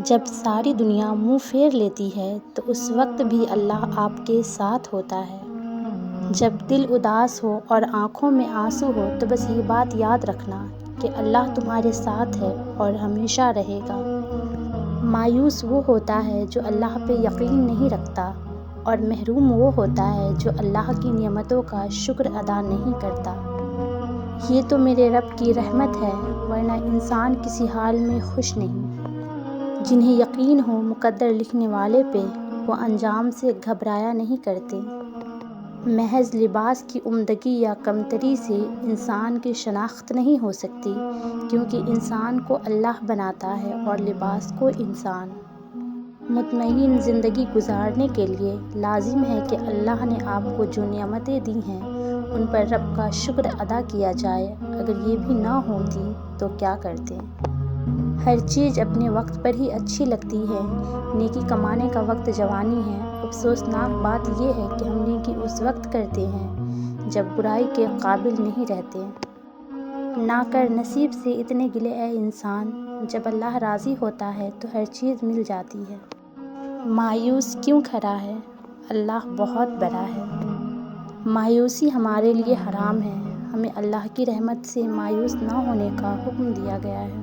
جب ساری دنیا منہ پھیر لیتی ہے تو اس وقت بھی اللہ آپ کے ساتھ ہوتا ہے۔ جب دل اداس ہو اور آنکھوں میں آنسو ہو تو بس یہ بات یاد رکھنا کہ اللہ تمہارے ساتھ ہے اور ہمیشہ رہے گا۔ مایوس وہ ہوتا ہے جو اللہ پہ یقین نہیں رکھتا، اور محروم وہ ہوتا ہے جو اللہ کی نعمتوں کا شکر ادا نہیں کرتا۔ یہ تو میرے رب کی رحمت ہے، ورنہ انسان کسی حال میں خوش نہیں۔ جنہیں یقین ہو مقدر لکھنے والے پہ، وہ انجام سے گھبرایا نہیں کرتے۔ محض لباس کی عمدگی یا کمتری سے انسان کی شناخت نہیں ہو سکتی، کیونکہ انسان کو اللہ بناتا ہے اور لباس کو انسان۔ مطمئن زندگی گزارنے کے لیے لازم ہے کہ اللہ نے آپ کو جو نعمتیں دی ہیں ان پر رب کا شکر ادا کیا جائے۔ اگر یہ بھی نہ ہوتی تو کیا کرتے؟ ہر چیز اپنے وقت پر ہی اچھی لگتی ہے۔ نیکی کمانے کا وقت جوانی ہے۔ افسوسناک بات یہ ہے کہ ہم نیکی اس وقت کرتے ہیں جب برائی کے قابل نہیں رہتے۔ نہ کر نصیب سے اتنے گلے اے انسان، جب اللہ راضی ہوتا ہے تو ہر چیز مل جاتی ہے۔ مایوس کیوں کھڑا ہے؟ اللہ بہت بڑا ہے۔ مایوسی ہمارے لیے حرام ہے۔ ہمیں اللہ کی رحمت سے مایوس نہ ہونے کا حکم دیا گیا ہے۔